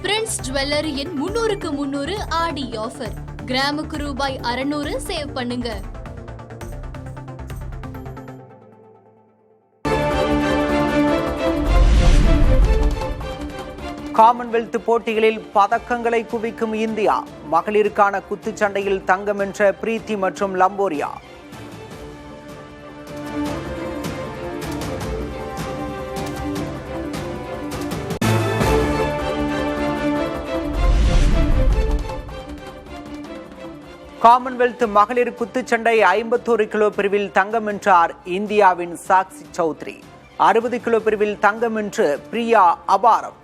Prince ஜுவல்லரியின் 300க்கு 300 ஆடி offer. கிராமுக்கு ரூபாய் 600 சேவ் பண்ணுங்க. காமன்வெல்த் போட்டிகளில் பதக்கங்களை குவிக்கும் இந்தியா. மகளிருக்கான குத்துச்சண்டையில் தங்கம் வென்ற பிரீத்தி மற்றும் லம்போரியா. காமன்வெல்த் மகளிர் குத்துச்சண்டை 51 கிலோ பிரிவில் தங்கம் வென்றார் இந்தியாவின் சாக்ஷி சௌத்ரி. 60 கிலோ பிரிவில் தங்கம் வென்று பிரியா அபாரம்.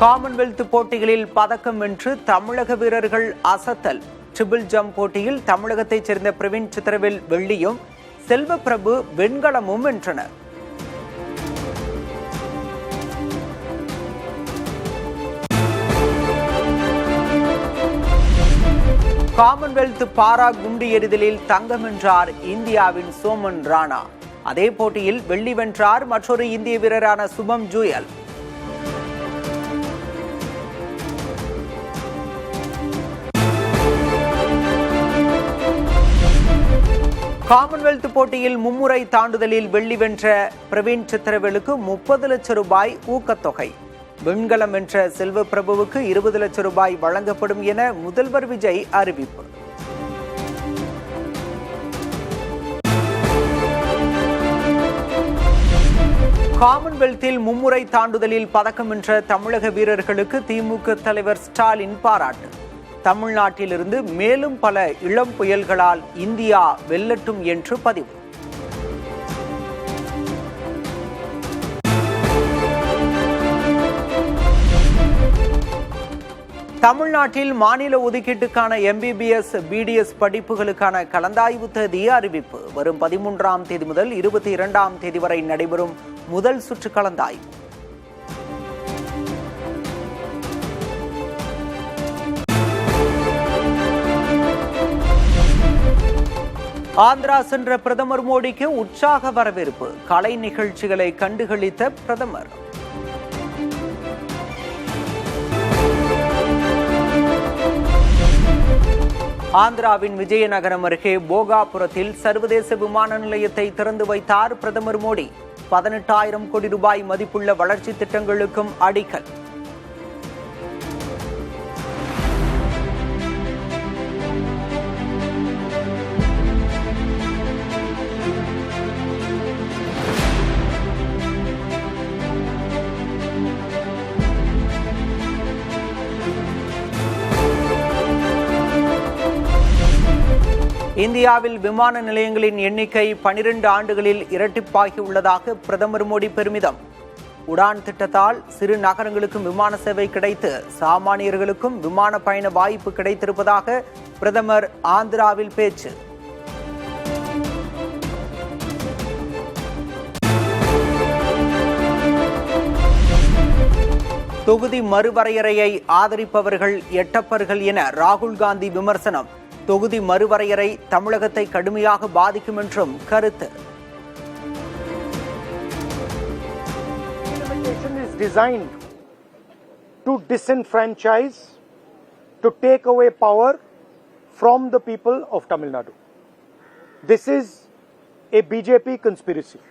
காமன்வெல்த் போட்டிகளில் பதக்கம் வென்று தமிழக வீரர்கள் அசத்தல். ட்ரிபிள் ஜம்ப் போட்டியில் தமிழகத்தைச் சேர்ந்த பிரவீன் சித்திரவேல் வெள்ளியும் செல்வப்பிரபு வெண்கலமும் வென்றனர். காமன்வெல்த் பாரா குண்டு எறிதலில் தங்கம் வென்றார் இந்தியாவின் சோமன் ராணா. அதே போட்டியில் வெள்ளி வென்றார் மற்றொரு இந்திய வீரரான சுபம் ஜூயல். காமன்வெல்த் போட்டியில் மும்முறை தாண்டுதலில் வெள்ளி வென்ற பிரவீன் சித்திரவேலுக்கு 30 லட்சம் ரூபாய் ஊக்கத்தொகை. வெண்கலம் வென்ற செல்வப்பிரபுவுக்கு 20 லட்சம் ரூபாய் வழங்கப்படும் என முதல்வர் விஜய் அறிவிப்பு. காமன்வெல்த்தில் மும்முறை தாண்டுதலில் பதக்கம் வென்ற தமிழக வீரர்களுக்கு திமுக தலைவர் ஸ்டாலின் பாராட்டு. தமிழ்நாட்டிலிருந்து மேலும் பல இளம் புயல்களால் இந்தியா வெல்லட்டும் என்று பதிவு. தமிழ்நாட்டில் மாநில ஒதுக்கீட்டுக்கான MBBS BDS படிப்புகளுக்கான கலந்தாய்வு தேதி அறிவிப்பு. வரும் 13ஆம் தேதி முதல் 22ஆம் தேதி வரை நடைபெறும் முதல் சுற்று கலந்தாய்வு. ஆந்திரா சென்ற பிரதமர் மோடிக்கு உற்சாக வரவேற்பு. கலை நிகழ்ச்சிகளை கண்டுகளித்த பிரதமர். ஆந்திராவின் விஜயநகரம் அருகே போகாபுரத்தில் சர்வதேச விமான நிலையத்தை திறந்து வைத்தார் பிரதமர் மோடி. 18,000 கோடி ரூபாய் மதிப்புள்ள வளர்ச்சி திட்டங்களுக்கும் அடிக்கல். இந்தியாவில் விமான நிலையங்களின் எண்ணிக்கை 12 ஆண்டுகளில் இரட்டிப்பாகி உள்ளதாக பிரதமர் மோடி பெருமிதம். உடான் திட்டத்தால் சிறு நகரங்களுக்கும் விமான சேவை கிடைத்து சாமானியர்களுக்கும் விமான பயண வாய்ப்பு கிடைத்திருப்பதாக பிரதமர் ஆந்திராவில் பேச்சு. தொகுதி மறுவரையறையை ஆதரிப்பவர்கள் எட்டப்பர்கள் என ராகுல் காந்தி விமர்சனம். தொகுதி மறுவரையறை தமிழகத்தை கடுமையாக பாதிக்கும் என்றும் கருத்து. Is designed to disenfranchise, to take away power from the people of Tamil Nadu. This is a BJP conspiracy.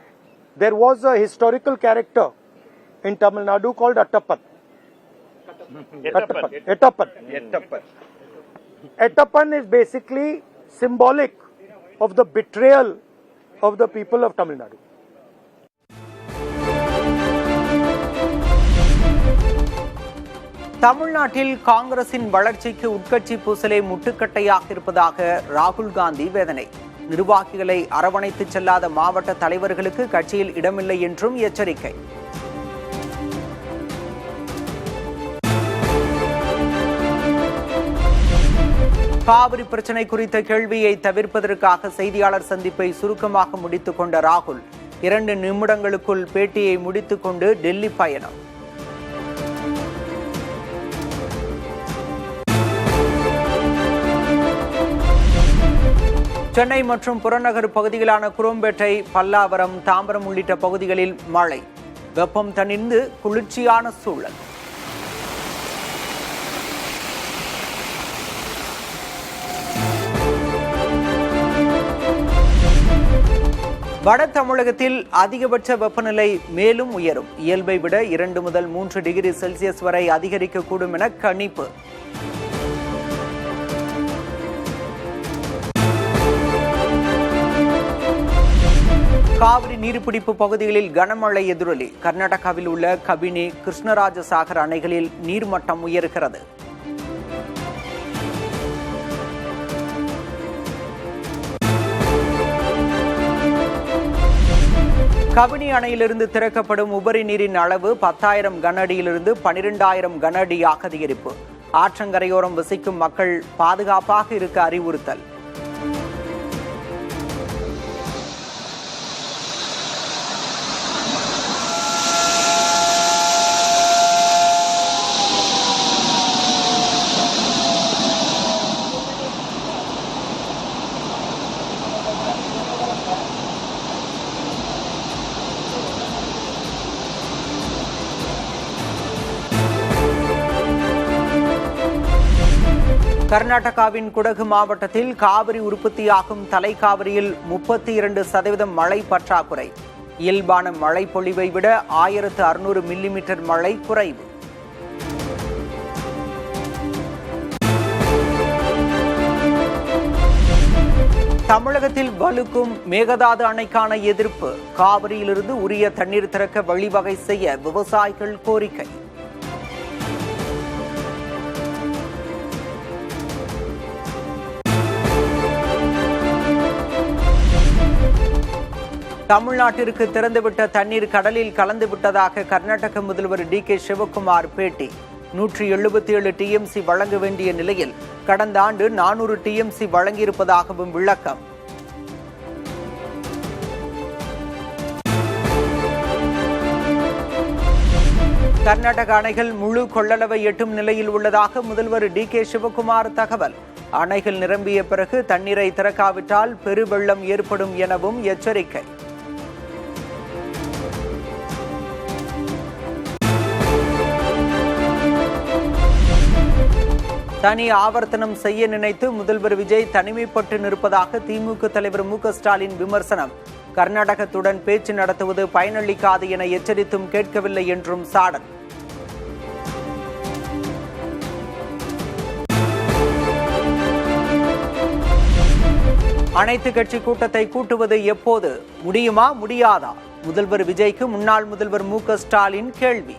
There was a historical character in Tamil Nadu called Attappan. Attappan is basically symbolic of the betrayal of the people of Tamil Nadu. தமிழ்நாட்டில் காங்கிரசின் வளர்ச்சிக்கு உட்கட்சி பூசலே முட்டுக்கட்டையாக இருப்பதாக ராகுல் காந்தி வேதனை. நிர்வாகிகளை அரவணைத்து செல்லாத மாவட்ட தலைவர்களுக்கு கட்சியில் இடமில்லை என்றும் எச்சரிக்கை. காவிரி பிரச்சினை குறித்த கேள்வியை தவிர்ப்பதற்காக செய்தியாளர் சந்திப்பை சுருக்கமாக முடித்துக் கொண்ட ராகுல் 2 நிமிடங்களுக்குள் பேட்டியை முடித்துக் கொண்டு டெல்லி பயணம். சென்னை மற்றும் புறநகர் பகுதிகளான குரோம்பேட்டை, பல்லாவரம், தாம்பரம் உள்ளிட்ட பகுதிகளில் மழை. வெப்பம் தணிந்து குளிர்ச்சியான சூழல். வட தமிழகத்தில் அதிகபட்ச வெப்பநிலை மேலும் உயரும். இயல்பை விட 2 முதல் 3 டிகிரி செல்சியஸ் வரை அதிகரிக்கக்கூடும் என கணிப்பு. காவிரி நீர்பிடிப்பு பகுதிகளில் கனமழை எதிரொலி. கர்நாடகாவில் உள்ள கபினி, கிருஷ்ணராஜசாகர் அணைகளில் நீர்மட்டம் உயர்கிறது. கபினி அணையிலிருந்து திறக்கப்படும் உபரி நீரின் அளவு 10,000 கன அடியிலிருந்து 12,000 கன அடியாக அதிகரிப்பு. ஆற்றங்கரையோரம் வசிக்கும் மக்கள் பாதுகாப்பாக இருக்க அறிவுறுத்தல். கர்நாடகாவின் குடகு மாவட்டத்தில் காவிரி உற்பத்தியாகும் தலைக்காவிரியில் 32% மழை பற்றாக்குறை. இயல்பான மழை பொழிவை விட 1600 மில்லிமீட்டர் மழை குறைவு. தமிழகத்தில் வலுக்கும் மேகதாது அணைக்கான எதிர்ப்பு. காவிரியிலிருந்து உரிய தண்ணீர் திறக்க வழிவகை செய்ய விவசாயிகள் கோரிக்கை. தமிழ்நாட்டிற்கு திறந்துவிட்ட தண்ணீர் கடலில் கலந்து விட்டதாக கர்நாடக முதல்வர் DK சிவக்குமார் பேட்டி. 177 TMC வழங்க வேண்டிய நிலையில் கடந்த ஆண்டு 400 TMC வழங்கியிருப்பதாகவும் விளக்கம். கர்நாடக அணைகள் முழு கொள்ளளவை எட்டும் நிலையில் உள்ளதாக முதல்வர் DK சிவக்குமார் தகவல். அணைகள் நிரம்பிய பிறகு தண்ணீரை திறக்காவிட்டால் பெருவெள்ளம் ஏற்படும் எனவும் எச்சரிக்கை. தனி ஆவர்த்தனம் செய்ய நினைத்து முதல்வர் விஜய் தனிமைப்பட்டு நிற்பதாக திமுக தலைவர் MK ஸ்டாலின் விமர்சனம். கர்நாடகத்துடன் பேச்சு நடத்துவது பயனளிக்காது என எச்சரித்தும் கேட்கவில்லை என்றும் சாடல். அனைத்து கட்சி கூட்டத்தை கூட்டுவது எப்போது? முடியுமா முடியாதா? முதல்வர் விஜய்க்கு முன்னாள் முதல்வர் MK ஸ்டாலின் கேள்வி.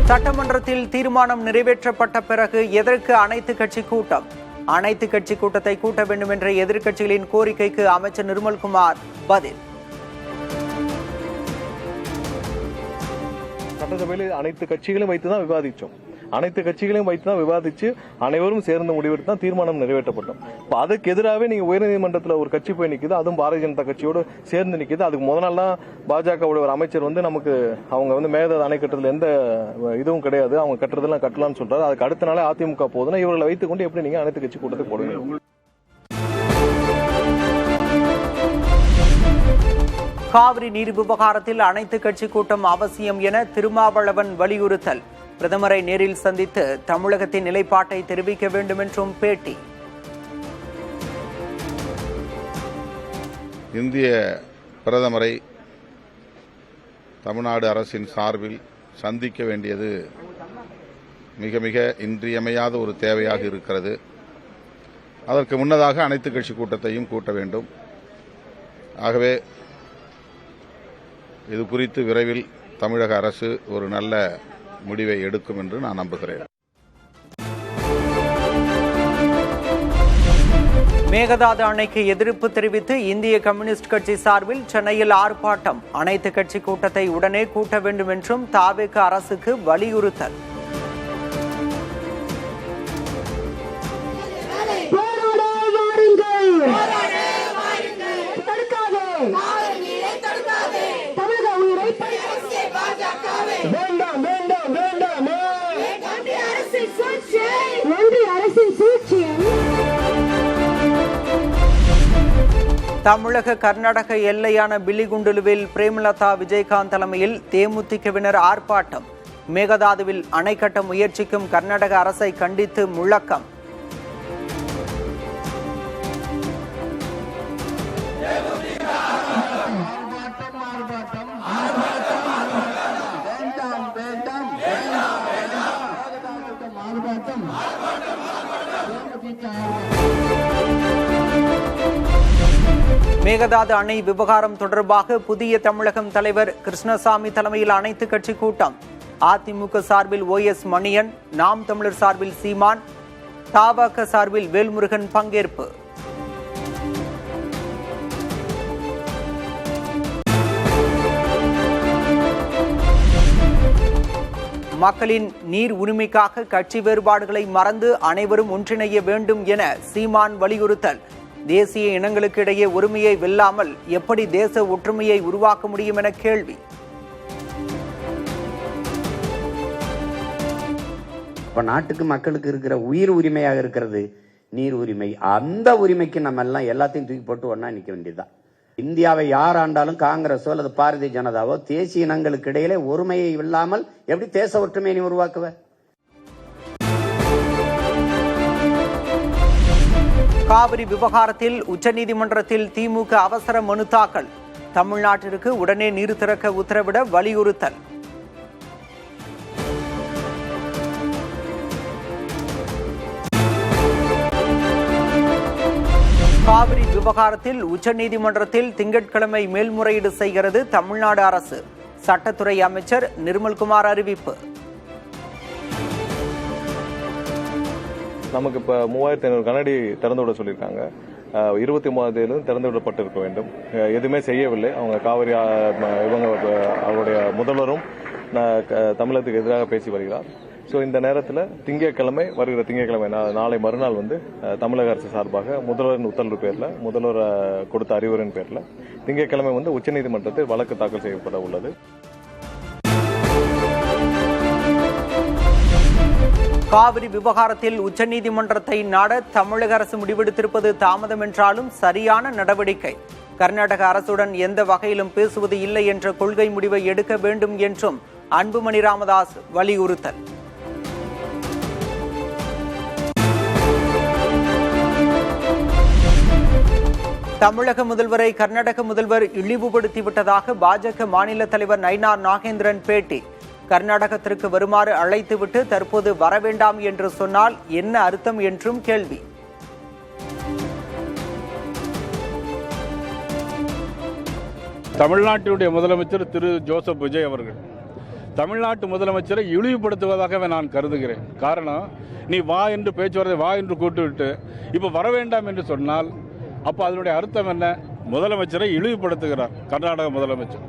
சட்டமன்றத்தில் தீர்மானம் நிறைவேற்றப்பட்ட பிறகு எதற்கு அனைத்து கட்சி கூட்டம்? அனைத்து கட்சி கூட்டத்தை கூட்ட வேண்டும் என்ற எதிர்க்கட்சிகளின் கோரிக்கைக்கு அமைச்சர் நிர்மல்குமார் பதில். சட்டசபையில் அனைத்து கட்சிகளையும் வைத்துதான் விவாதிச்சோம். அனைத்து கட்சிகளையும் வைத்துதான் விவாதிச்சு அனைவரும் சேர்ந்து முடிவெடுத்து தான் தீர்மானம் நிறைவேற்றப்பட்டோம். இப்போ அதுக்கு எதிராகவே நீங்க உயர்நீதிமன்றத்தில் ஒரு கட்சி போய் நிக்குது, அதுவும் பாரதிய ஜனதா கட்சியோடு சேர்ந்து நிக்குது. அதுக்கு முதல் நாள் தான் பாஜகவுடைய ஒரு அமைச்சர் நமக்கு அவங்க மேகதாது அணை கட்டுறதுல எந்த இதுவும் கிடையாது, அவங்க கட்டுறதெல்லாம் கட்டலாம்னு சொல்றாரு. அதுக்கு அடுத்த நாளே அதிமுக போதுன்னா இவர்களை வைத்துக் கொண்டு எப்படி நீங்க அனைத்து கட்சி கூட்டத்தை போடுவீங்க? காவிரி நீர் விவகாரத்தில் அனைத்து கட்சி கூட்டம் அவசியம் என திருமாவளவன் வலியுறுத்தல். பிரதமரை நேரில் சந்தித்து தமிழகத்தின் நிலைப்பாட்டை தெரிவிக்க வேண்டும் என்றும் பேட்டி. இந்திய பிரதமரை தமிழ்நாடு அரசின் சார்பில் சந்திக்க வேண்டியது மிக மிக இன்றியமையாத ஒரு தேவையாக இருக்கிறது. அதற்கு முன்னதாக அனைத்து கட்சி கூட்டத்தையும் கூட்ட வேண்டும். ஆகவே இது குறித்து விரைவில் தமிழக அரசு ஒரு நல்ல முடிவை எடுக்கும் என்று நான் நம்புகிறேன். மேகதாது அணைக்கு எதிர்ப்பு தெரிவித்து இந்திய கம்யூனிஸ்ட் கட்சி சார்பில் சென்னையில் ஆர்ப்பாட்டம். அனைத்து கட்சி கூட்டத்தை உடனே கூட்ட வேண்டும் என்றும் தவேக அரசுக்கு வலியுறுத்தல். வேண்டாம் வேண்டாம் தமிழக கர்நாடக எல்லையான பில்லிகுண்டுலுவில் பிரேமலதா விஜயகாந்த் தலைமையில் தேமுதிகவினர் ஆர்ப்பாட்டம். மேகதாதுவில் அணை கட்ட முயற்சிக்கும் கர்நாடக அரசை கண்டித்து முழக்கம். மேகதாது அணை விவகாரம் தொடர்பாக புதிய தமிழகம் தலைவர் கிருஷ்ணசாமி தலைமையில் அனைத்து கட்சி கூட்டம். அதிமுக சார்பில் OS மணியன், நாம் தமிழர் சார்பில் சீமான், தபாக சார்பில் வேல்முருகன் பங்கேற்பு. மக்களின் நீர் உரிமைக்காக கட்சி வேறுபாடுகளை மறந்து அனைவரும் ஒன்றிணைய வேண்டும் என சீமான் வலியுறுத்தல். தேசிய இனங்களுக்கு இடையே ஒருமையை வெல்லாமல் எப்படி தேச ஒற்றுமையை உருவாக்க முடியும் என கேள்வி. இப்ப நாட்டுக்கு மக்களுக்கு இருக்கிற உயிர் உரிமையாக இருக்கிறது நீர் உரிமை. அந்த உரிமைக்கு நம்ம எல்லாம் எல்லாத்தையும் தூக்கி போட்டு ஒன்னா நிக்க வேண்டியதுதான். இந்தியாவை யார் ஆண்டாலும் காங்கிரஸோ அல்லது பாரதிய ஜனதாவோ தேசிய இனங்களுக்கு இடையிலே ஒருமையை இல்லாமல் எப்படி தேச ஒற்றுமையை உருவாக்குவ? காவிரி விவகாரத்தில் உச்சநீதிமன்றத்தில் திமுக அவசர மனு தாக்கல். தமிழ்நாட்டிற்கு உடனே நீர் திறக்க உத்தரவிட வலியுறுத்தல். காவிரி விவகாரத்தில் உச்சநீதிமன்றத்தில் திங்கட்கிழமை மேல்முறையீடு செய்கிறது தமிழ்நாடு அரசு. சட்டத்துறை அமைச்சர் நிர்மல்குமார் அறிவிப்பு. நமக்கு இப்போ 3500 கனஅடி திறந்து விட சொல்லியிருக்காங்க. 23 தேதி திறந்து விடப்பட்டிருக்க வேண்டும். எதுவுமே செய்யவில்லை. அவங்க காவிரி இவங்க அவருடைய முதல்வரும் தமிழகத்துக்கு எதிராக பேசி வருகிறார். ஸோ இந்த நேரத்தில் வருகிற திங்கட்கிழமை நாளை மறுநாள் தமிழக அரசு சார்பாக முதல்வரின் உத்தரவு பேரில் முதல்வர் கொடுத்த அறிவுரையின் பேரில் திங்கட்கிழமை உச்சநீதிமன்றத்தில் வழக்கு தாக்கல் செய்யப்பட உள்ளது. காவிரி விவகாரத்தில் உச்சநீதிமன்றத்தை நாட தமிழக அரசு முடிவெடுத்திருப்பது தாமதம் என்றாலும் சரியான நடவடிக்கை. கர்நாடக அரசுடன் எந்த வகையிலும் பேசுவது இல்லை என்ற கொள்கை முடிவை எடுக்க வேண்டும் என்றும் அன்புமணி ராமதாஸ் வலியுறுத்தல். தமிழக முதல்வரை கர்நாடக முதல்வர் இழிவுபடுத்திவிட்டதாக பாஜக மாநில தலைவர் நயினார் நாகேந்திரன் பேட்டி. கர்நாடகத்திற்கு வருமாறு அழைத்துவிட்டு தற்போது வரவேண்டாம் என்று சொன்னால் என்ன அர்த்தம் என்றும் கேள்வி. தமிழ்நாட்டினுடைய முதலமைச்சர் திரு ஜோசப் விஜய் அவர்கள் தமிழ்நாட்டு முதலமைச்சரை இழிவுபடுத்துவதாகவே நான் கருதுகிறேன். காரணம், நீ வா என்று பேச்சுவார்த்தை வா என்று கூட்டுவிட்டு இப்போ வர வேண்டாம் என்று சொன்னால் அப்போ அதனுடைய அர்த்தம் என்ன? முதலமைச்சரை இழிவுபடுத்துகிறார் கர்நாடக முதலமைச்சர்.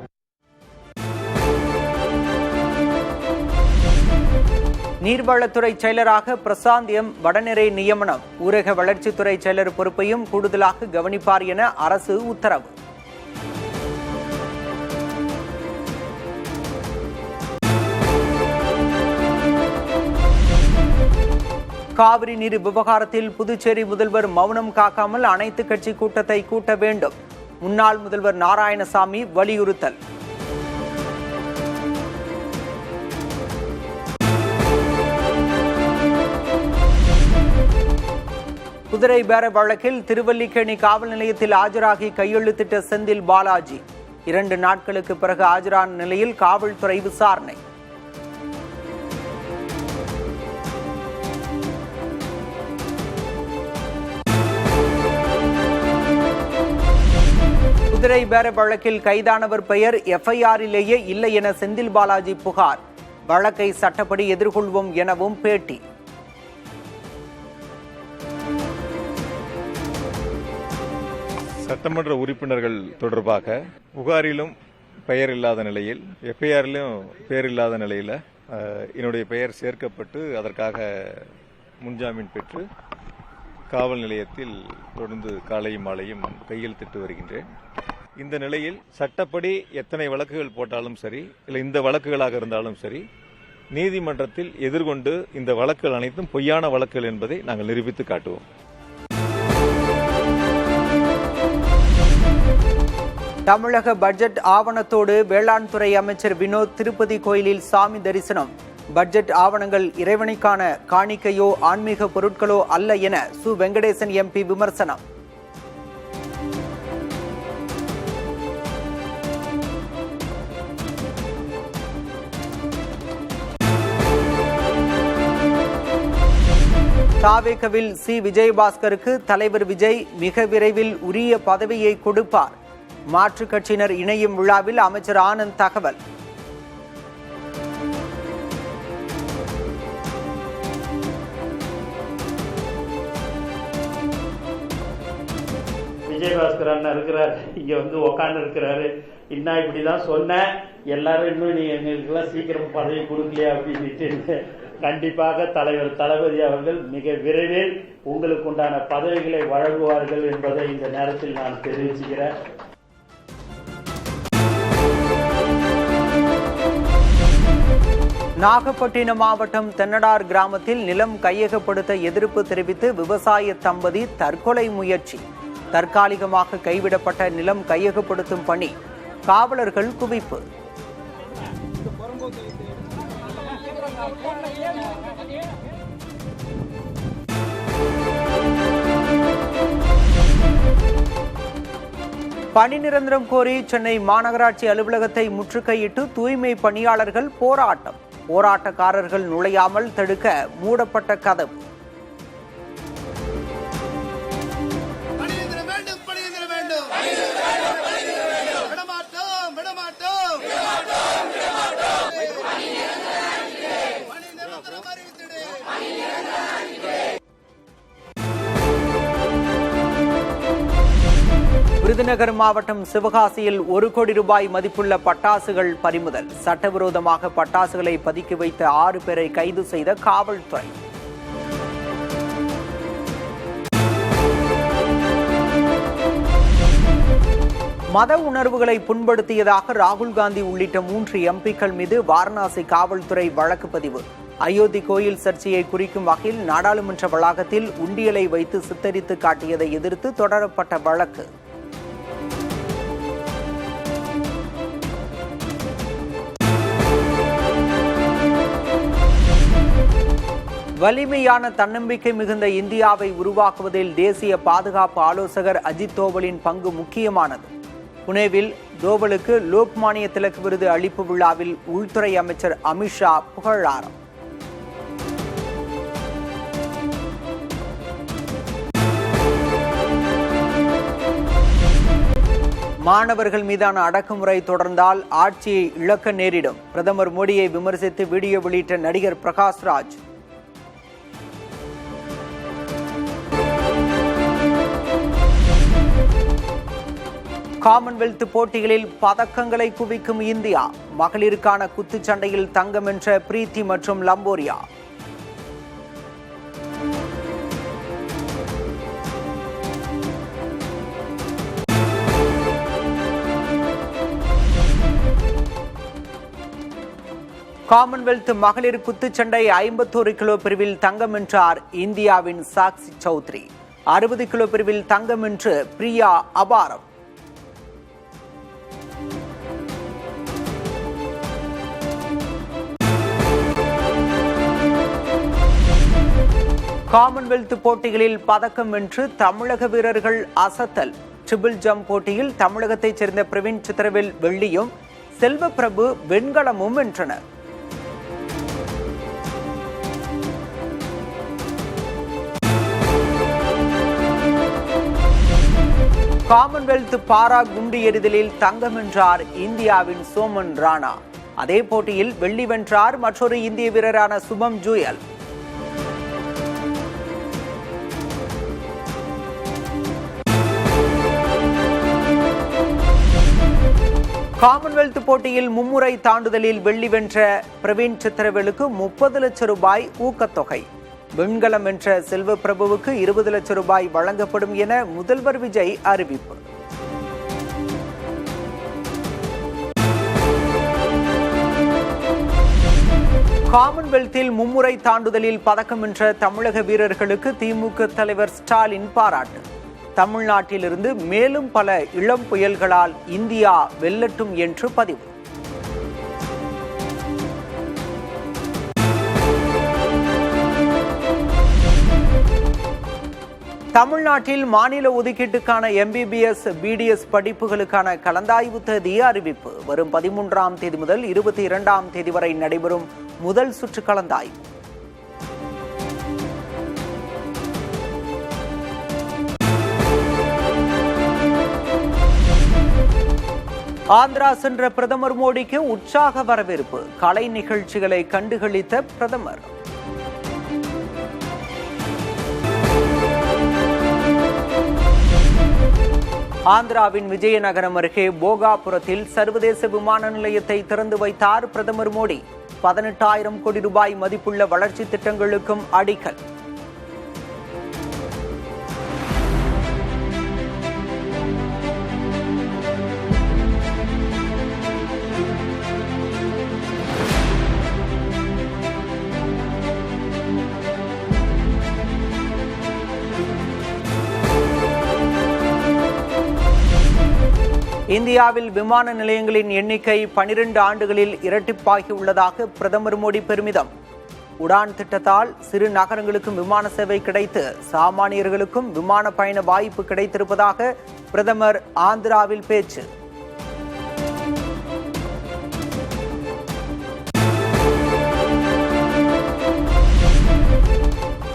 நீர்வளத்துறை செயலராக பிரசாந்த் எம் வடநெறை நியமனம். ஊரக வளர்ச்சித்துறை செயலர் பொறுப்பையும் கூடுதலாக கவனிப்பார் என அரசு உத்தரவு. காவிரி நீர் விவகாரத்தில் புதுச்சேரி முதல்வர் மௌனம் காக்காமல் அனைத்து கட்சி கூட்டத்தை கூட்ட வேண்டும். முன்னாள் முதல்வர் நாராயணசாமி வலியுறுத்தல். குதிரை பேர வழக்கில் திருவல்லிக்கேணி காவல் நிலையத்தில் ஆஜராகி கையெழுத்திட்ட செந்தில் பாலாஜி 2 நாட்களுக்கு பிறகு ஆஜரான நிலையில் காவல்துறை விசாரணை. குதிரை பேர வழக்கில் கைதானவர் பெயர் FIR-லேயே இல்லை என செந்தில் பாலாஜி புகார். வழக்கை சட்டப்படி எதிர்கொள்வோம் எனவும் பேட்டி. சட்டமன்ற உறுப்பினர்கள் தொடர்பாக புகாரிலும் பெயர் இல்லாத நிலையில் FIR-லும் பெயர் இல்லாத நிலையில் என்னுடைய பெயர் சேர்க்கப்பட்டு அதற்காக முன்ஜாமீன் பெற்று காவல் நிலையத்தில் தொடர்ந்து காலையும் மாலையும் கையெழுத்திட்டு வருகின்றேன். இந்த நிலையில் சட்டப்படி எத்தனை வழக்குகள் போட்டாலும் சரி, இல்லை இந்த வழக்குகளாக இருந்தாலும் சரி, நீதிமன்றத்தில் எதிர்கொண்டு இந்த வழக்குகள் அனைத்தும் பொய்யான வழக்குகள் என்பதை நாங்கள் நிரூபித்து காட்டுவோம். தமிழக பட்ஜெட் ஆவணத்தோடு வேளாண் துறை அமைச்சர் வினோத் திருப்பதி கோயிலில் சாமி தரிசனம். பட்ஜெட் ஆவணங்கள் இறைவனுக்கான காணிக்கையோ ஆன்மீக பொருட்களோ அல்ல என சு வெங்கடேசன் எம்பி விமர்சனம். தாவேகவில் சி விஜயபாஸ்கருக்கு தலைவர் விஜய் மிக விரைவில் உரிய பதவியை கொடுப்பார். மாற்றுக் கட்சியினர் இணையும் விழாவில் அமைச்சர் ஆனந்த் தகவல். விஜயபாஸ்கர் அண்ணா இருக்கிறார், இங்க வந்து உக்காந்து இருக்கிறாரு. இன்னும் இப்படிதான் சொன்னேன், எல்லாரும் இன்னும் நீ எங்களுக்கெல்லாம் சீக்கிரம் பதவி கொடுக்கலையா அப்படின்னு. கண்டிப்பாக தலைவர் தளபதி அவர்கள் மிக விரைவில் உங்களுக்கு உண்டான பதவிகளை வழங்குவார்கள் என்பதை இந்த நேரத்தில் நான் தெரிவிச்சுக்கிறேன். நாகப்பட்டினம் மாவட்டம் தென்னடார் கிராமத்தில் நிலம் கையகப்படுத்த எதிர்ப்பு தெரிவித்து விவசாய தம்பதி தற்கொலை முயற்சி. தற்காலிகமாக கைவிடப்பட்ட நிலம் கையகப்படுத்தும் பணி. காவலர்கள் குவிப்பு. பணி நிரந்தரம் கோரி சென்னை மாநகராட்சி அலுவலகத்தை முற்றுகையிட்டு தூய்மை பணியாளர்கள் போராட்டம். போராட்டக்காரர்கள் நுழையாமல் தடுக்க மூடப்பட்ட கதவு. விருதுநகர் மாவட்டம் சிவகாசியில் 1 கோடி ரூபாய் மதிப்புள்ள பட்டாசுகள் பறிமுதல். சட்டவிரோதமாக பட்டாசுகளை பதுக்கி வைத்த 6 பேரை கைது செய்த காவல்துறை. மத உணர்வுகளை புண்படுத்தியதாக ராகுல் காந்தி உள்ளிட்ட 3 எம்பிக்கள் மீது வாரணாசி காவல்துறை வழக்கு பதிவு. அயோத்தி கோயில் சர்ச்சையை குறிக்கும் வகையில் நாடாளுமன்ற வளாகத்தில் உண்டியலை வைத்து சித்தரித்து காட்டியதை எதிர்த்து தொடரப்பட்ட வழக்கு. வலிமையான தன்னம்பிக்கை மிகுந்த இந்தியாவை உருவாக்குவதில் தேசிய பாதுகாப்பு ஆலோசகர் அஜித் தோவலின் பங்கு முக்கியமானது. புனேவில் தோவலுக்கு லோக்மானிய திலக் விருது அளிப்பு விழாவில் உள்துறை அமைச்சர் அமித்ஷா புகழாரம். மாணவர்கள் மீதான அடக்குமுறை தொடர்ந்தால் ஆட்சியை இழக்க நேரிடும். பிரதமர் மோடியை விமர்சித்து வீடியோ வெளியிட்ட நடிகர் பிரகாஷ்ராஜ். காமன்வெல்த் போட்டிகளில் பதக்கங்களை குவிக்கும் இந்தியா. மகளிருக்கான குத்துச்சண்டையில் தங்கம் வென்ற பிரீத்தி மற்றும் லம்போரியா. காமன்வெல்த் மகளிர் குத்துச்சண்டை 51 கிலோ பிரிவில் தங்கம் வென்றார் இந்தியாவின் சாக்ஷி சௌத்ரி. 60 கிலோ பிரிவில் தங்கம் வென்று பிரியா அபாரம். காமன்வெல்த் போட்டிகளில் பதக்கம் வென்று தமிழக வீரர்கள் அசத்தல். ட்ரிபிள் ஜம்ப் போட்டியில் தமிழகத்தைச் சேர்ந்த பிரவீன் சித்திரவேல் வெள்ளியும் செல்வப்பிரபு வெண்கலமும் வென்றனர். காமன்வெல்த் பாரா குண்டு எறிதலில் தங்கம் வென்றார் இந்தியாவின் சோமன் ராணா. அதே போட்டியில் வெள்ளி வென்றார் மற்றொரு இந்திய வீரரான சுபம் ஜூயல். காமன்வெல்த் போட்டியில் மும்முறை தாண்டுதலில் வெள்ளி வென்ற பிரவீன் சித்திரவேலுக்கு 30 லட்சம் ரூபாய் ஊக்கத்தொகை. வெண்கலம் வென்ற செல்வப்பிரபுவுக்கு 20 லட்சம் ரூபாய் வழங்கப்படும் என முதல்வர் விஜய் அறிவிப்பு. காமன்வெல்த்தில் மும்முறை தாண்டுதலில் பதக்கம் வென்ற தமிழக வீரர்களுக்கு திமுக தலைவர் ஸ்டாலின் பாராட்டு. தமிழ்நாட்டிலிருந்து மேலும் பல இளம் புயல்களால் இந்தியா வெல்லட்டும் என்று பதிவு. தமிழ்நாட்டில் மாநில ஒதுக்கீட்டுக்கான MBBS, BDS படிப்புகளுக்கான கலந்தாய்வு தேதி அறிவிப்பு. வரும் 13ஆம் தேதி முதல் 22ஆம் தேதி வரை நடைபெறும் முதல் சுற்று கலந்தாய்வு. ஆந்திரா சென்ற பிரதமர் மோடிக்கு உற்சாக வரவேற்பு. கலை நிகழ்ச்சிகளை கண்டுகளித்த பிரதமர். ஆந்திராவின் விஜயநகரம் அருகே போகாபுரத்தில் சர்வதேச விமான நிலையத்தை திறந்து வைத்தார் பிரதமர் மோடி. 18,000 கோடி ரூபாய் மதிப்புள்ள வளர்ச்சி திட்டங்களுக்கும் அடிக்கல். இந்தியாவில் விமான நிலையங்களின் எண்ணிக்கை 12 ஆண்டுகளில் இரட்டிப்பாகி உள்ளதாக பிரதமர் மோடி பெருமிதம். உடான் திட்டத்தால் சிறு நகரங்களுக்கும் விமான சேவை கிடைத்து சாமானியர்களுக்கும் விமான பயண வாய்ப்பு கிடைத்திருப்பதாக பிரதமர் ஆந்திராவில் பேச்சு.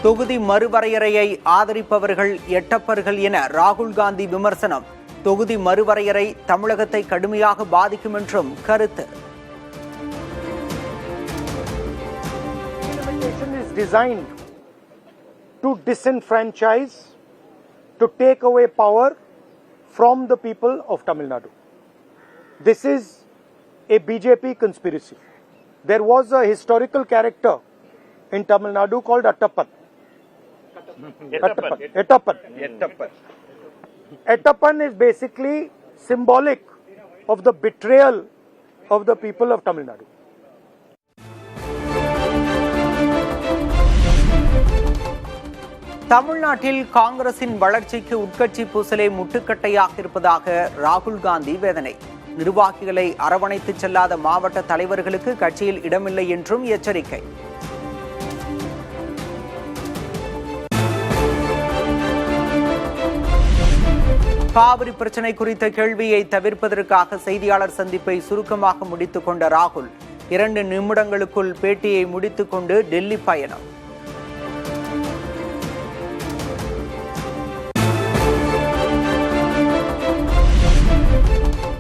தொகுதி மறுவரையறையை ஆதரிப்பவர்கள் எட்டப்பர்கள் என ராகுல் காந்தி விமர்சனம். தொகுதி மறுவரையறை தமிழகத்தை கடுமையாக பாதிக்கும் என்றும் கருத்து. Is designed to disenfranchise, to take away power from the people of Tamil Nadu. This is a BJP conspiracy. There was a historical character in Tamil Nadu called Attappan. Attappan is basically symbolic of the betrayal of the people of Tamil Nadu. தமிழ்நாட்டில் காங்கிரசின் வளர்ச்சிக்கு உட்கட்சி பூசலே முட்டுக்கட்டையாக இருப்பதாக ராகுல் காந்தி வேதனை. நிர்வாகிகளை அரவணைத்து செல்லாத மாவட்ட தலைவர்களுக்கு கட்சியில் இடமில்லை என்றும் எச்சரிக்கை. காவிரி பிரச்சினை குறித்த கேள்வியை தவிர்ப்பதற்காக செய்தியாளர் சந்திப்பை சுருக்கமாக முடித்துக் கொண்ட ராகுல் 2 நிமிடங்களுக்குள் பேட்டியை முடித்துக் கொண்டு டெல்லி பயணம்.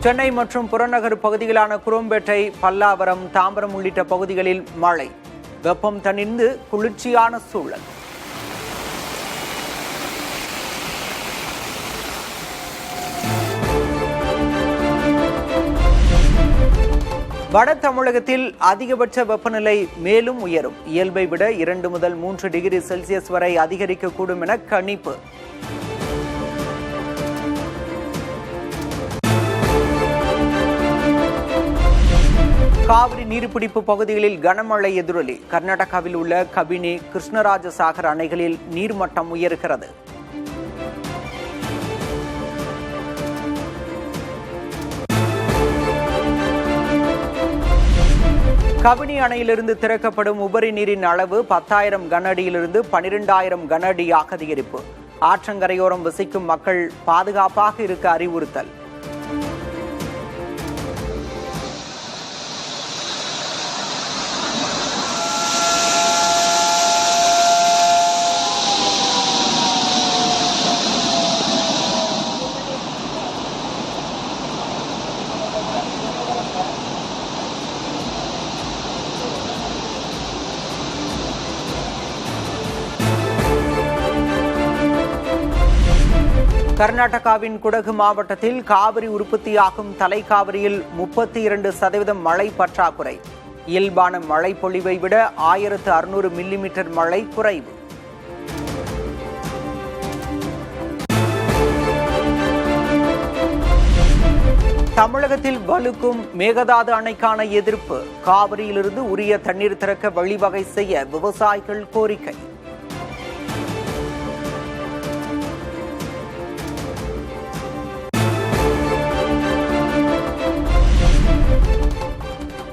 சென்னை மற்றும் புறநகர் பகுதிகளான குரோம்பேட்டை, பல்லாவரம், தாம்பரம் உள்ளிட்ட பகுதிகளில் மழை. வெப்பம் தணிந்து குளிர்ச்சியான சூழல். வட தமிழகத்தில் அதிகபட்ச வெப்பநிலை மேலும் உயரும். இயல்பை விட 2 முதல் 3 டிகிரி செல்சியஸ் வரை அதிகரிக்கக்கூடும் என கணிப்பு. காவிரி நீர்பிடிப்பு பகுதிகளில் கனமழை எதிரொலி. கர்நாடகாவில் உள்ள கபினி, கிருஷ்ணராஜசாகர் அணைகளில் நீர்மட்டம் உயர்கிறது. கபினி அணையிலிருந்து திறக்கப்படும் உபரி நீரின் அளவு 10,000 கன அடியிலிருந்து 12,000 கன அடியாக அதிகரிப்பு. ஆற்றங்கரையோரம் வசிக்கும் மக்கள் பாதுகாப்பாக இருக்க அறிவுறுத்தல். கர்நாடகாவின் குடகு மாவட்டத்தில் காவிரி உற்பத்தியாகும் தலைக்காவிரியில் 32% மழை பற்றாக்குறை. இயல்பான மழை பொழிவை விட 1600 மில்லிமீட்டர் மழை குறைவு. தமிழகத்தில் வலுக்கும் மேகதாது அணைக்கான எதிர்ப்பு. காவிரியிலிருந்து உரிய தண்ணீர் திறக்க வழிவகை செய்ய விவசாயிகள் கோரிக்கை.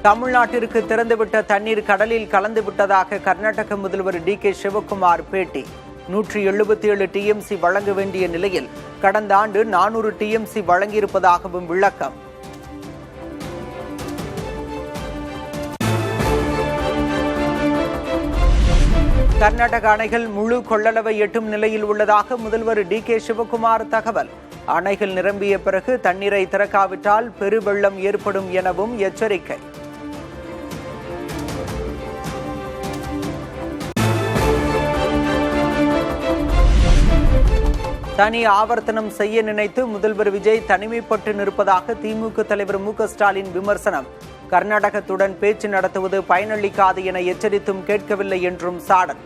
தமிழ்நாட்டிற்கு திறந்துவிட்ட தண்ணீர் கடலில் கலந்து விட்டதாக கர்நாடக முதல்வர் DK சிவக்குமார் பேட்டி. 177 TMC வழங்க வேண்டிய நிலையில் கடந்த ஆண்டு 400 TMC வழங்கியிருப்பதாகவும் விளக்கம். கர்நாடக அணைகள் முழு கொள்ளளவை எட்டும் நிலையில் உள்ளதாக முதல்வர் DK சிவக்குமார் தகவல். அணைகள் நிரம்பிய பிறகு தண்ணீரை திறக்காவிட்டால் பெருவெள்ளம் ஏற்படும் எனவும் எச்சரிக்கை. தனி ஆவர்த்தனம் செய்ய நினைத்து முதல்வர் விஜய் தனிமைப்பட்டு நிற்பதாக திமுக தலைவர் MK ஸ்டாலின் விமர்சனம். கர்நாடகத்துடன் பேச்சு நடத்துவது பயனளிக்காது என எச்சரித்தும் கேட்கவில்லை என்றும் சாடல்.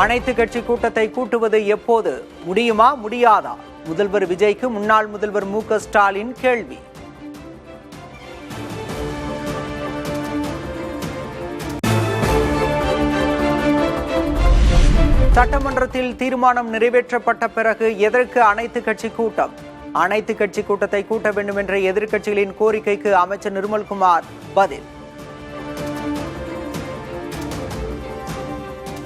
அனைத்து கட்சி கூட்டத்தை கூட்டுவது எப்போது? முடியுமா முடியாதா? முதல்வர் விஜய்க்கு முன்னாள் முதல்வர் MK ஸ்டாலின் கேள்வி. சட்டமன்றத்தில் தீர்மானம் நிறைவேற்றப்பட்ட பிறகு எதற்கு அனைத்து கட்சி கூட்டம்? அனைத்து கட்சி கூட்டத்தை கூட்ட வேண்டும் என்ற எதிர்க்கட்சிகளின் கோரிக்கைக்கு அமைச்சர் நிர்மல்குமார் பதில்.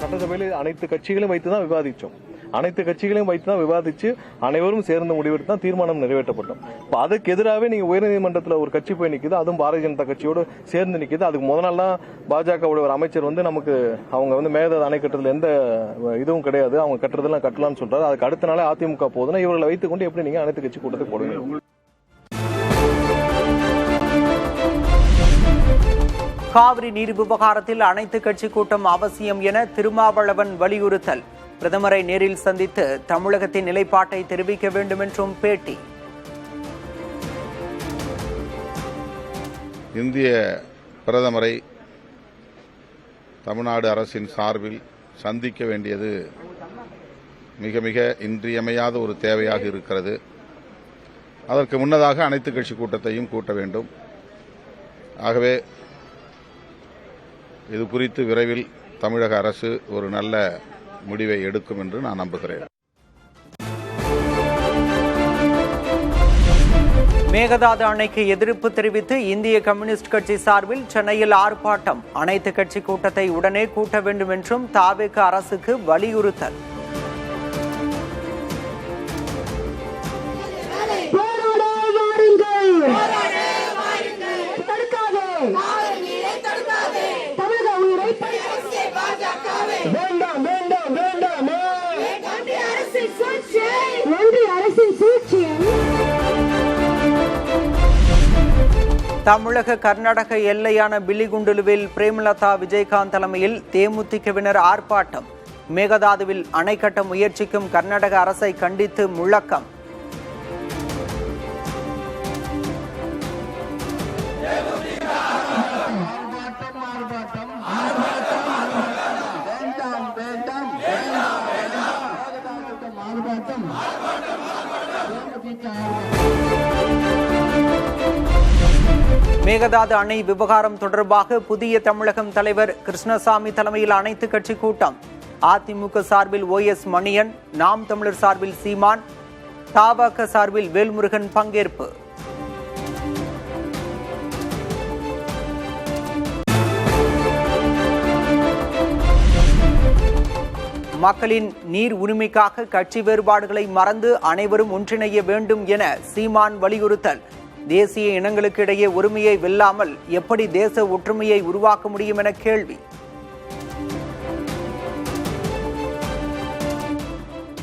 சட்டசபையில் அனைத்து கட்சிகளையும் வைத்துதான் விவாதிச்சோம். அனைத்து கட்சிகளையும் வைத்துதான் விவாதிச்சு அனைவரும் சேர்ந்து முடிவெடுத்து தான் தீர்மானம் நிறைவேற்றப்பட்டோம். இப்போ அதுக்கு எதிராகவே நீங்க உயர்நீதிமன்றத்தில் ஒரு கட்சி போய் நிக்குது, அதுவும் பாரதிய ஜனதா கட்சியோடு சேர்ந்து நிக்குது. அதுக்கு முதல் நாள் தான் பாஜகவுடைய ஒரு அமைச்சர் நமக்கு அவங்க மேகதாது அணை கட்டுறதுல எந்த இதுவும் கிடையாது, அவங்க கட்டுறதெல்லாம் கட்டலாம்னு சொல்றாரு. அதுக்கு அடுத்த நாளே அதிமுக போதுன்னா இவர்களை வைத்துக் கொண்டு எப்படி நீங்க அனைத்து கட்சி கூட்டத்தை போடுவீங்க? காவிரி நீர் விவகாரத்தில் அனைத்து கட்சி கூட்டம் அவசியம் என திருமாவளவன் வலியுறுத்தல். பிரதமரை நேரில் சந்தித்து தமிழகத்தின் நிலைப்பாட்டை தெரிவிக்க வேண்டும் என்றும் பேட்டி. இந்திய பிரதமரை தமிழ்நாடு அரசின் சார்பில் சந்திக்க வேண்டியது மிக மிக இன்றியமையாத ஒரு தேவையாக இருக்கிறது. அதற்கு முன்னதாக அனைத்து கட்சி கூட்டத்தையும் கூட்ட வேண்டும். ஆகவே இது குறித்து விரைவில் தமிழக அரசு ஒரு நல்ல முடிவை எடுக்கும் என்று நான் நம்புகிறேன். மேகதாது அணைக்கு எதிர்ப்பு தெரிவித்து இந்திய கம்யூனிஸ்ட் கட்சி சார்பில் சென்னையில் ஆர்ப்பாட்டம். அனைத்து கட்சி கூட்டத்தை உடனே கூட்ட வேண்டும் என்றும் தவேக அரசுக்கு வலியுறுத்தல். தமிழக கர்நாடக எல்லையான பில்லிகுண்டுலுவில் பிரேமலதா விஜயகாந்த் தலைமையில் தேமுதிகவினர் ஆர்ப்பாட்டம். மேகதாதுவில் அணை கட்ட முயற்சிக்கும் கர்நாடக அரசை கண்டித்து முழக்கம். மேகதாது அணை விவகாரம் தொடர்பாக புதிய தமிழகம் தலைவர் கிருஷ்ணசாமி தலைமையில் அனைத்து கட்சி கூட்டம். அதிமுக சார்பில் OS மணியன், நாம் தமிழர் சார்பில் சீமான், தவேக சார்பில் வேல்முருகன் பங்கேற்பு. மக்களின் நீர் உரிமைக்காக கட்சி வேறுபாடுகளை மறந்து அனைவரும் ஒன்றிணைய வேண்டும் என சீமான் வலியுறுத்தல். தேசிய இனங்களுக்கு இடையே ஒருமையை வெல்லாமல் எப்படி தேச ஒற்றுமையை உருவாக்க முடியும் என கேள்வி.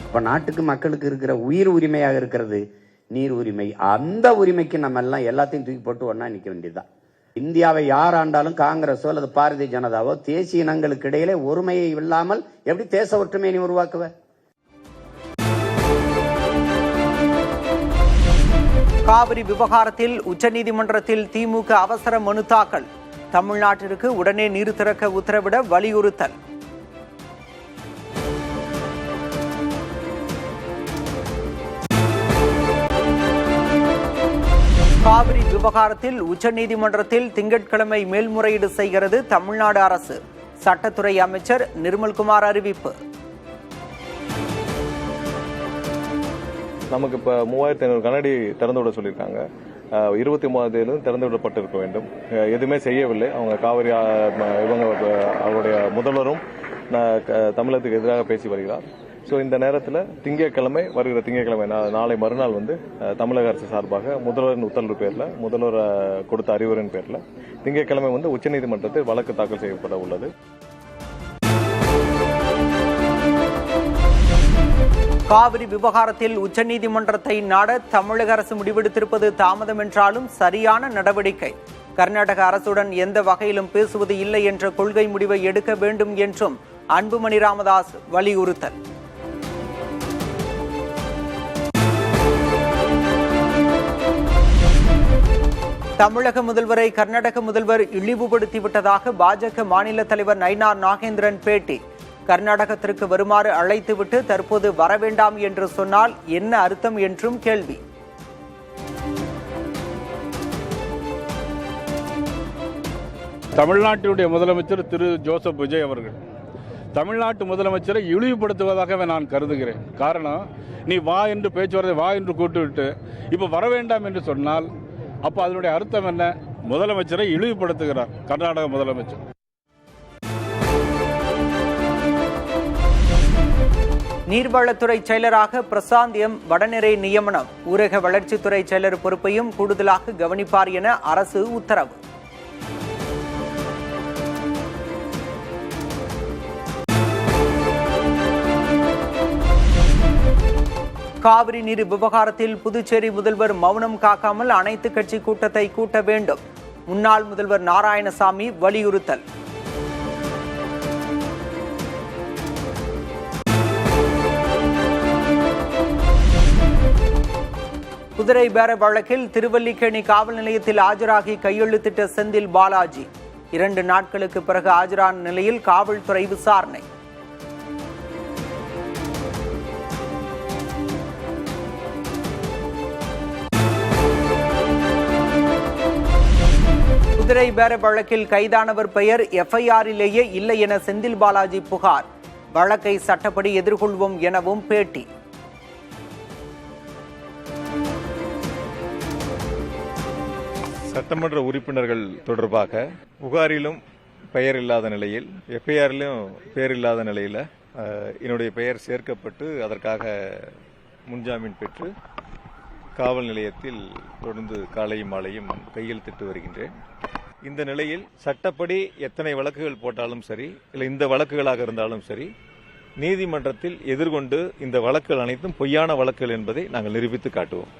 இப்ப நாட்டுக்கு மக்களுக்கு இருக்கிற உயிர் உரிமையாக இருக்கிறது நீர் உரிமை. அந்த உரிமைக்கு நம்ம எல்லாம் எல்லாத்தையும் தூக்கி போட்டு ஒன்னா நிக்க வேண்டியதுதான். இந்தியாவை யார் ஆண்டாலும் காங்கிரஸோ அல்லது பாரதிய ஜனதாவோ தேசிய இனங்களுக்கு இடையிலே ஒருமையை இல்லாமல் எப்படி தேச ஒற்றுமையை நீ உருவாக்குவ? காவிரி விவகாரத்தில் உச்சநீதிமன்றத்தில் திமுக அவசர மனு தாக்கல். தமிழ்நாட்டிற்கு உடனே நீர் திறக்க உத்தரவிட வலியுறுத்தல். காவிரி விவகாரத்தில் உச்சநீதிமன்றத்தில் திங்கட்கிழமை மேல்முறையீடு செய்கிறது தமிழ்நாடு அரசு. சட்டத்துறை அமைச்சர் நிர்மல்குமார் அறிவிப்பு. நமக்கு இப்போ 3500 கண்ணாடி திறந்து விட சொல்லியிருக்காங்க. 23ஆம் தேதியிலும் திறந்து விடப்பட்டிருக்க வேண்டும். எதுவுமே செய்யவில்லை. அவங்க காவிரி அவருடைய முதல்வரும் தமிழகத்துக்கு எதிராக பேசி வருகிறார். ஸோ இந்த நேரத்தில் வருகிற திங்கட்கிழமை நாளை மறுநாள் தமிழக அரசு சார்பாக முதல்வரின் உத்தரவு பேரில் முதல்வர் கொடுத்த அறிவுரையின் பேரில் திங்கட்கிழமை உச்சநீதிமன்றத்தில் வழக்கு தாக்கல் செய்யப்பட உள்ளது. காவிரி விவகாரத்தில் உச்சநீதிமன்றத்தை நாட தமிழக அரசு முடிவெடுத்திருப்பது தாமதம் என்றாலும் சரியான நடவடிக்கை. கர்நாடக அரசுடன் எந்த வகையிலும் பேசுவது இல்லை என்ற கொள்கை முடிவை எடுக்க வேண்டும் என்றும் அன்புமணி ராமதாஸ் வலியுறுத்தல். தமிழக முதல்வரை கர்நாடக முதல்வர் இழிவுபடுத்திவிட்டதாக பாஜக மாநில தலைவர் நயினார் நாகேந்திரன் பேட்டி. கர்நாடகத்திற்கு வருமாறு அழைத்துவிட்டு தற்போது வரவேண்டாம் என்று சொன்னால் என்ன அர்த்தம் என்றும் கேள்வி. தமிழ்நாட்டினுடைய முதலமைச்சர் திரு ஜோசப் விஜய் அவர்கள் தமிழ்நாட்டு முதலமைச்சரை இழிவுபடுத்துவதாக நான் கருதுகிறேன். காரணம், நீ வா என்று பேச்சுவார்த்தை வா என்று கூட்டுவிட்டு இப்ப வர வேண்டாம் என்று சொன்னால் அப்ப அதனுடைய அர்த்தம் என்ன? முதலமைச்சரை இழிவுபடுத்துகிறார் கர்நாடக முதலமைச்சர். நீர்வளத்துறை செயலராக பிரசாந்த் எம் வடநெறை நியமனம். ஊரக வளர்ச்சித்துறை செயலர் பொறுப்பையும் கூடுதலாக கவனிப்பார் என அரசு உத்தரவு. காவிரி நீர் விவகாரத்தில் புதுச்சேரி முதல்வர் மௌனம் காக்காமல் அனைத்து கட்சி கூட்டத்தை கூட்ட வேண்டும். முன்னாள் முதல்வர் நாராயணசாமி வலியுறுத்தல். குதிரை பேர வழக்கில் திருவல்லிக்கேணி காவல் நிலையத்தில் ஆஜராகி கையெழுத்திட்ட செந்தில் பாலாஜி 2 நாட்களுக்கு பிறகு ஆஜரான நிலையில் காவல்துறை விசாரணை. குதிரை பேர வழக்கில் கைதானவர் பெயர் எஃப்ஐஆரிலேயே இல்லை என செந்தில் பாலாஜி புகார். வழக்கை சட்டப்படி எதிர்கொள்வோம் எனவும் பேட்டி. சட்டமன்ற உறுப்பினர்கள் தொடர்பாக புகாரிலும் பெயர் இல்லாத நிலையில் எஃப்ஐஆரிலும் பெயர் இல்லாத நிலையில் என்னுடைய பெயர் சேர்க்கப்பட்டு அதற்காக முன்ஜாமீன் பெற்று காவல் நிலையத்தில் தொடர்ந்து காலையும் மாலையும் கையெழுத்திட்டு வருகின்றேன். இந்த நிலையில் சட்டப்படி எத்தனை வழக்குகள் போட்டாலும் சரி, இல்லை இந்த வழக்குகளாக இருந்தாலும் சரி, நீதிமன்றத்தில் எதிர்கொண்டு இந்த வழக்குகள் அனைத்தும் பொய்யான வழக்குகள் என்பதை நாங்கள் நிரூபித்து காட்டுவோம்.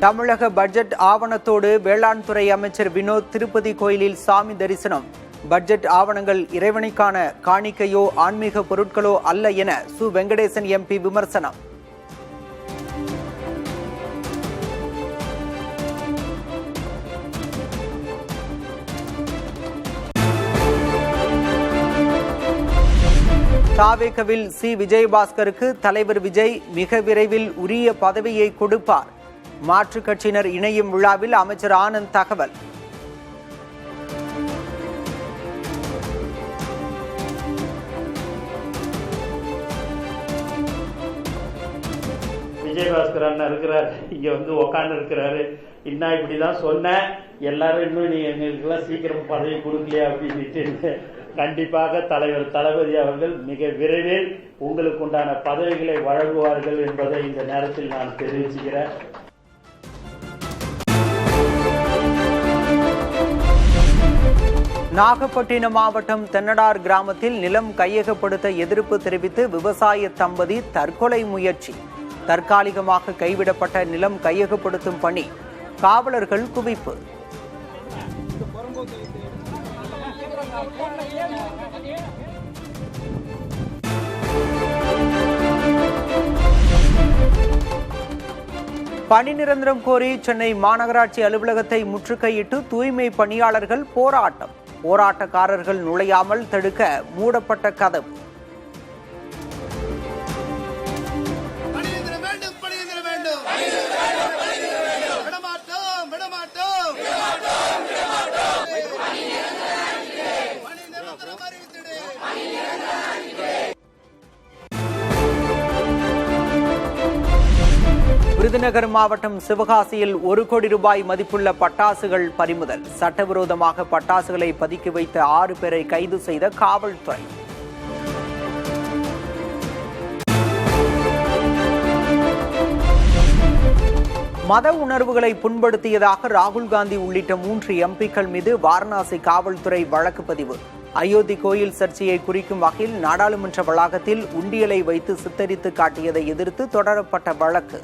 தமிழக பட்ஜெட் ஆவணத்தோடு வேளாண் துறை அமைச்சர் வினோத் திருப்பதி கோயிலில் சாமி தரிசனம். பட்ஜெட் ஆவணங்கள் இறைவனுக்கான காணிக்கையோ ஆன்மீக பொருட்களோ அல்ல என சு வெங்கடேசன் எம்பி விமர்சனம். தாவேகவில் சி விஜயபாஸ்கருக்கு தலைவர் விஜய் மிக விரைவில் உரிய பதவியை கொடுப்பார். மாற்றுக் கட்சியினர் இணையும் விழாவில் அமைச்சர் ஆனந்த் தகவல். விஜயபாஸ்கர் அண்ணா இருக்கிறார், இங்க உக்காந்து இருக்கிறாரு. இன்னும் இப்படிதான் சொன்ன எல்லாரும் இன்னும் நீ எங்களுக்கெல்லாம் சீக்கிரம் பதவி கொடுக்கலையா அப்படின்ட்டு கண்டிப்பாக தலைவர் தளபதி அவர்கள் மிக விரைவில் உங்களுக்கு உண்டான பதவிகளை வழங்குவார்கள் என்பதை இந்த நேரத்தில் நான் தெரிவிச்சுக்கிறேன். நாகப்பட்டினம் மாவட்டம் தென்னடார் கிராமத்தில் நிலம் கையகப்படுத்த எதிர்ப்பு தெரிவித்து விவசாய தம்பதி தற்கொலை முயற்சி. தற்காலிகமாக கைவிடப்பட்ட நிலம் கையகப்படுத்தும் பணி காவலர்கள் குவிப்பு. பணி நிரந்தரம் கோரி சென்னை மாநகராட்சி அலுவலகத்தை முற்றுகையிட்டு தூய்மை பணியாளர்கள் போராட்டம். போராட்டக்காரர்கள் நுழையாமல் தடுக்க மூடப்பட்ட கதவு. விருதுநகர் மாவட்டம் சிவகாசியில் 1 கோடி ரூபாய் மதிப்புள்ள பட்டாசுகள் பறிமுதல். சட்டவிரோதமாக பட்டாசுகளை பதுக்கி வைத்த 6 பேரை கைது செய்த காவல்துறை. மத உணர்வுகளை புண்படுத்தியதாக ராகுல் காந்தி உள்ளிட்ட 3 எம்பிக்கள் மீது வாரணாசி காவல்துறை வழக்கு பதிவு. அயோத்தி கோயில் சர்ச்சையை குறிக்கும் வகையில் நாடாளுமன்ற வளாகத்தில் உண்டியலை வைத்து சித்தரித்து காட்டியதை எதிர்த்து தொடரப்பட்ட வழக்கு.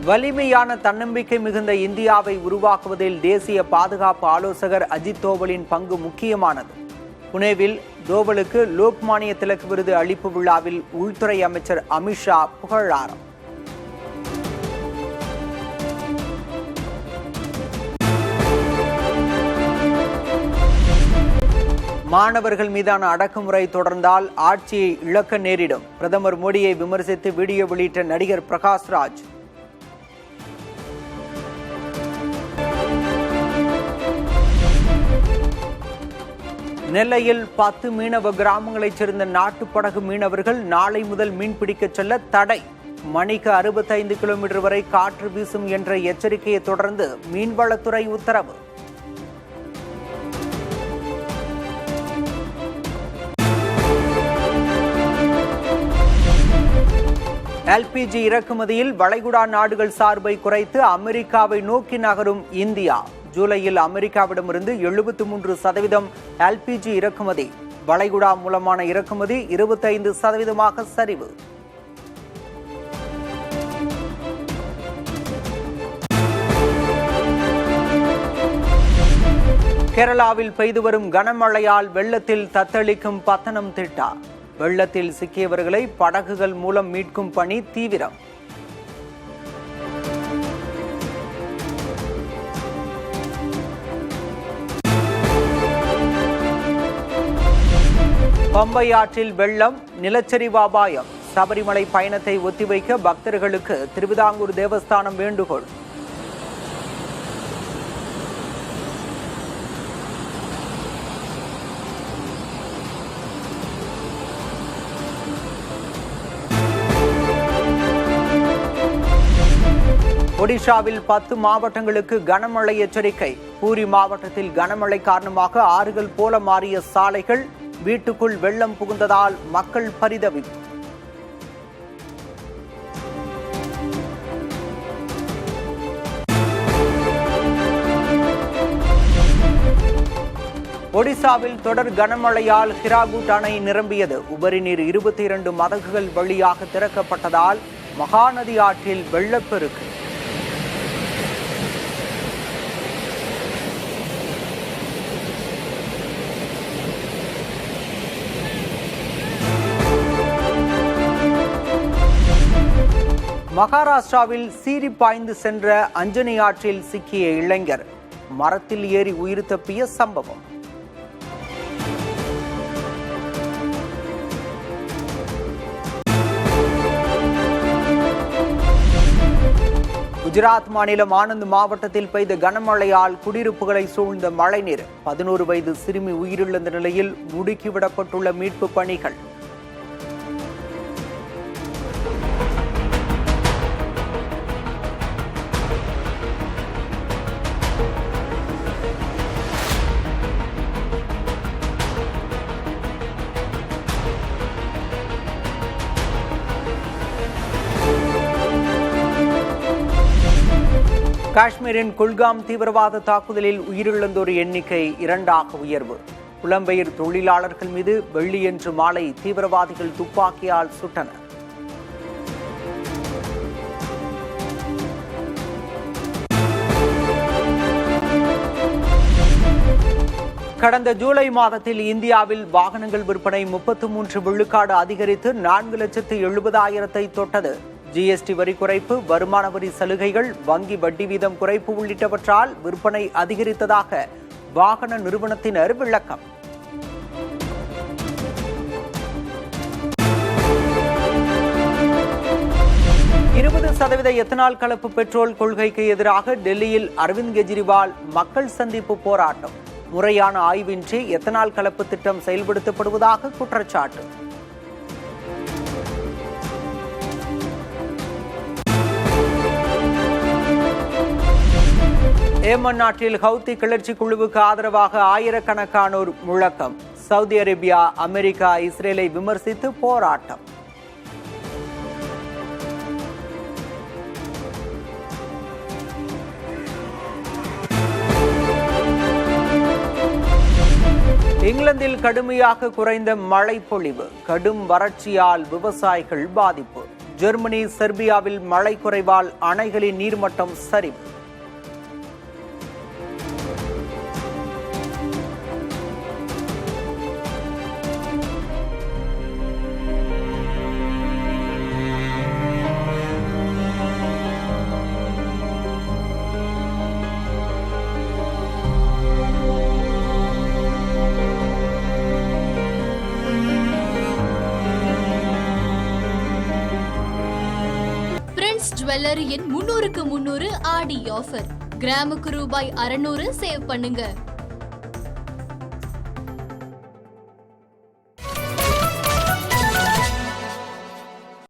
வலிமையான தன்னம்பிக்கை மிகுந்த இந்தியாவை உருவாக்குவதில் தேசிய பாதுகாப்பு ஆலோசகர் அஜித் தோவலின் பங்கு முக்கியமானது. புனேவில் தோவலுக்கு லோக்மானிய திலக் விருது அளிப்பு விழாவில் உள்துறை அமைச்சர் அமித்ஷா புகழாரம். மாணவர்கள் மீதான அடக்குமுறை தொடர்ந்தால் ஆட்சியை இழக்க நேரிடும். பிரதமர் மோடியை விமர்சித்து வீடியோ வெளியிட்ட நடிகர் பிரகாஷ்ராஜ். நெல்லையில் 10 மீனவ கிராமங்களைச் சேர்ந்த நாட்டுப்படகு மீனவர்கள் நாளை முதல் மீன்பிடிக்க செல்ல தடை. மணிக்கு 65 கிலோமீட்டர் வரை காற்று வீசும் என்ற எச்சரிக்கையை தொடர்ந்து மீன்வளத்துறை உத்தரவு. எல்பிஜி இறக்குமதியில் வளைகுடா நாடுகள் சார்பை குறைத்து அமெரிக்காவை நோக்கி நகரும் இந்தியா. ஜூலையில் அமெரிக்காவிடமிருந்து 73% எல்பிஜி இறக்குமதி. வளைகுடா மூலமான இறக்குமதி 25% சரிவு. கேரளாவில் பெய்து வரும் கனமழையால் வெள்ளத்தில் தத்தளிக்கும் பத்தனம்திட்டா. வெள்ளத்தில் சிக்கியவர்களை படகுகள் மூலம் மீட்கும் பணி தீவிரம். பம்பை ஆற்றில் வெள்ளம், நிலச்சரிவு அபாயம். சபரிமலை பயணத்தை ஒத்திவைக்க பக்தர்களுக்கு திருவிதாங்கூர் தேவஸ்தானம் வேண்டுகோள். ஒடிஷாவில் 10 மாவட்டங்களுக்கு கனமழை எச்சரிக்கை. பூரி மாவட்டத்தில் கனமழை காரணமாக ஆறுகள் போல மாறிய சாலைகள். வீட்டுக்குள் வெள்ளம் புகுந்ததால் மக்கள் பரிதவிப்பு. ஒடிசாவில் தொடர் கனமழையால் ஹிராகுட் அணை நிரம்பியது. உபரி நீர் 22 மதகுகள் வழியாக திறக்கப்பட்டதால் மகாநதி ஆற்றில் வெள்ளப்பெருக்கு. மகாராஷ்டிராவில் சீறி பாய்ந்து சென்ற அஞ்சனி ஆற்றில் சிக்கிய இளைஞர். மரத்தில் ஏறி உயிர் தப்பிய சம்பவம். குஜராத் மாநிலம் ஆனந்த் மாவட்டத்தில் பெய்த கனமழையால் குடியிருப்புகளை சூழ்ந்த மழைநீர். 11 வயது சிறுமி உயிரிழந்த நிலையில் முடுக்கிவிடப்பட்டுள்ள மீட்பு பணிகள். காஷ்மீரின் குல்காம் தீவிரவாத தாக்குதலில் உயிரிழந்தோர் எண்ணிக்கை 2ஆக உயர்வு. புலம்பெயர் தொழிலாளர்கள் மீது வெள்ளியன்று மாலை தீவிரவாதிகள் துப்பாக்கியால் சுட்டனர். கடந்த ஜூலை மாதத்தில் இந்தியாவில் வாகனங்கள் விற்பனை 33 விழுக்காடு அதிகரித்து 4,70,000 தொட்டது. ஜிஎஸ்டி வரி குறைப்பு, வருமான வரி சலுகைகள், வங்கி வட்டி வீதம் குறைப்பு உள்ளிட்டவற்றால் விற்பனை அதிகரித்ததாக வாகன நிறுவனத்தினர் விளக்கம். %20 எத்தனால் கலப்பு பெட்ரோல் கொள்கைக்கு எதிராக டெல்லியில் அரவிந்த் கெஜ்ரிவால் மக்கள் சந்திப்பு போராட்டம். முறையான ஆய்வின்றி எத்தனால் கலப்பு திட்டம் செயல்படுத்தப்படுவதாக குற்றச்சாட்டு. ஏமன் நாட்டில் ஹவுத்தி கிளர்ச்சி குழுவுக்கு ஆதரவாக ஆயிரக்கணக்கானோர் முழக்கம். சவுதி அரேபியா, அமெரிக்கா, இஸ்ரேலை விமர்சித்து போராட்டம். இங்கிலாந்தில் கடுமையாக குறைந்த மழை பொழிவு, கடும் வறட்சியால் விவசாயிகள் பாதிப்பு. ஜெர்மனி, செர்பியாவில் மழை குறைவால் அணைகளின் நீர்மட்டம் சரிவு. ஜுவல்லரியின் 300க்கு 300 ஆடி ஆஃபர். கிராமுக்கு ரூபாய் 600 சேவ் பண்ணுங்க.